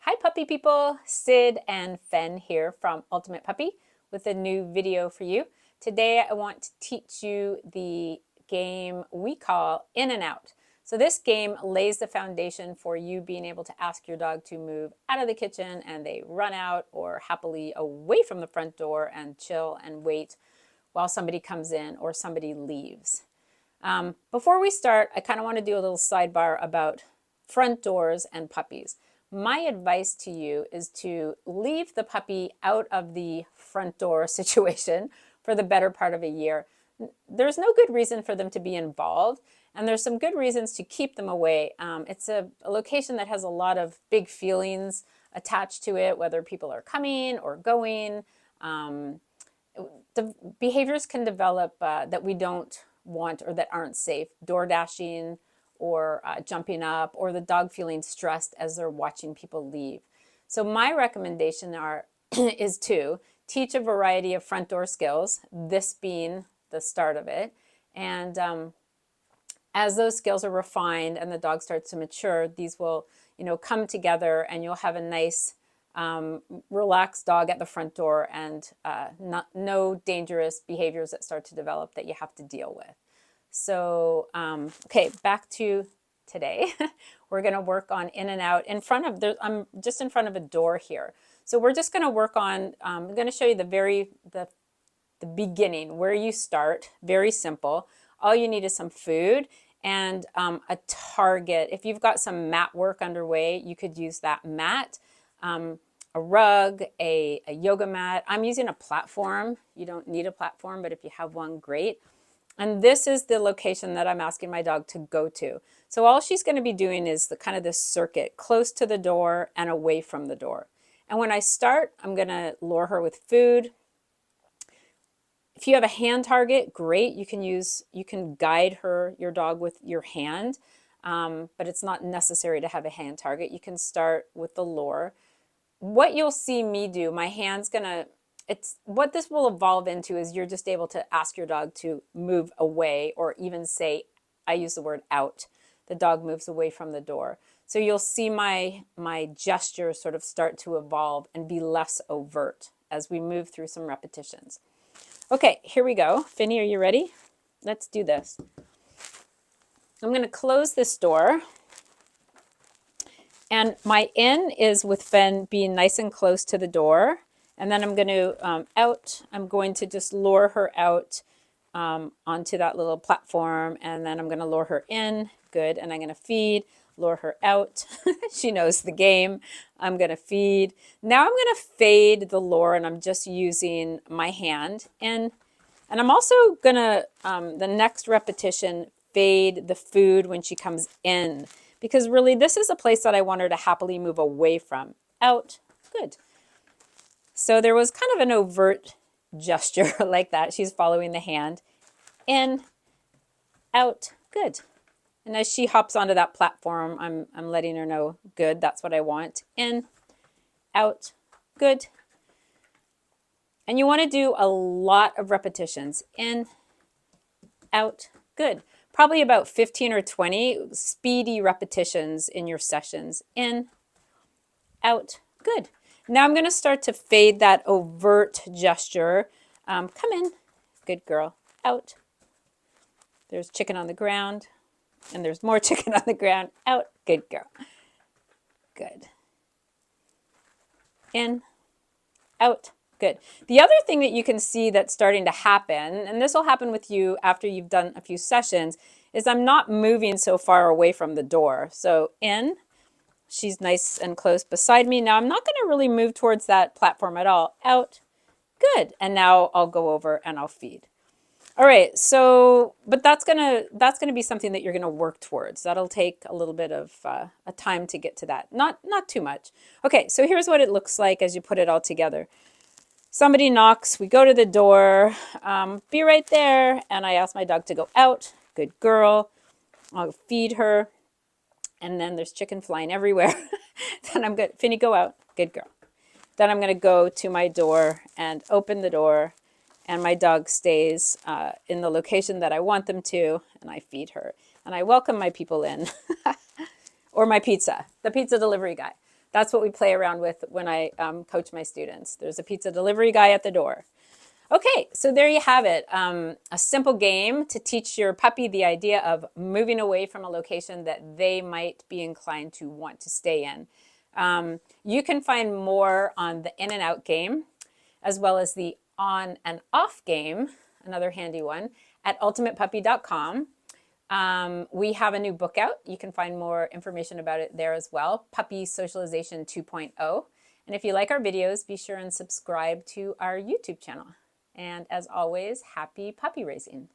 Hi puppy people, Sid and Fen here from Ultimate Puppy with a new video for you. Today I want to teach you the game we call In and Out. So this game lays the foundation for you being able to ask your dog to move out of the kitchen and they run out or happily away from the front door and chill and wait while somebody comes in or somebody leaves. Before we start, I kind of want to do a little sidebar about front doors and puppies. My advice to you is to leave the puppy out of the front door situation for the better part of a year. There's no good reason for them to be involved, and there's some good reasons to keep them away. It's a location that has a lot of big feelings attached to it, whether people are coming or going. The behaviors can develop that we don't want or that aren't safe. Door dashing or jumping up, or the dog feeling stressed as they're watching people leave. So my recommendation is to teach a variety of front door skills, this being the start of it. And as those skills are refined and the dog starts to mature, these will, come together and you'll have a nice relaxed dog at the front door and no dangerous behaviors that start to develop that you have to deal with. So, okay, back to today. We're going to work on In and Out in front of, I'm just in front of a door here. So we're just going to work on, I'm going to show you the beginning, where you start, very simple. All you need is some food and a target. If you've got some mat work underway, you could use that mat. A rug, a yoga mat. I'm using a platform. You don't need a platform, but if you have one, great. And this is the location that I'm asking my dog to go to. So all she's going to be doing is the kind of this circuit close to the door and away from the door. And when I start, I'm going to lure her with food. If you have a hand target, great. You can guide your dog with your hand, but it's not necessary to have a hand target. You can start with the lure. What you'll see me do, my hand's gonna, what this will evolve into is you're just able to ask your dog to move away, or even say, I use the word out. The dog moves away from the door. So you'll see my gesture sort of start to evolve and be less overt as we move through some repetitions. Okay, here we go. Finny, are you ready? Let's do this. I'm gonna close this door. And my in is with Fen being nice and close to the door. And then I'm going to I'm going to just lure her out onto that little platform. And then I'm going to lure her in. Good. And I'm going to feed, lure her out. She knows the game. I'm going to feed. Now I'm going to fade the lure, and I'm just using my hand in. And I'm also going to, the next repetition, fade the food when she comes in. Because really, this is a place that I want her to happily move away from. Out. Good. So there was kind of an overt gesture like that. She's following the hand. In. Out. Good. And as she hops onto that platform, I'm letting her know, good, that's what I want. In. Out. Good. And you want to do a lot of repetitions. In. Out. Good. Probably about 15 or 20 speedy repetitions in your sessions. In, out, good. Now I'm going to start to fade that overt gesture. Come in, good girl, out. There's chicken on the ground, and there's more chicken on the ground, out, good girl. Good. In, out, good. The other thing that you can see that's starting to happen, and this will happen with you after you've done a few sessions, is I'm not moving so far away from the door. So in, she's nice and close beside me. Now I'm not going to really move towards that platform at all. Out, good. And now I'll go over and I'll feed. All right, so, but that's gonna be something that you're gonna work towards. That'll take a little bit of a time to get to that. Not too much. Okay, so here's what it looks like as you put it all together. Somebody knocks, we go to the door, be right there, and I ask my dog to go out. Good girl. I'll feed her, and then there's chicken flying everywhere. Then I'm good. Finny, go out. Good girl. Then I'm going to go to my door and open the door, and my dog stays in the location that I want them to, and I feed her. And I welcome my people in, or my pizza, the pizza delivery guy. That's what we play around with when I coach my students. There's a pizza delivery guy at the door. Okay, so there you have it. A simple game to teach your puppy the idea of moving away from a location that they might be inclined to want to stay in. You can find more on the in and out game, as well as the on and off game, another handy one, at ultimatepuppy.com. We have a new book out. You can find more information about it there as well, Puppy Socialization 2.0. And if you like our videos, be sure and subscribe to our YouTube channel. And as always, happy puppy raising.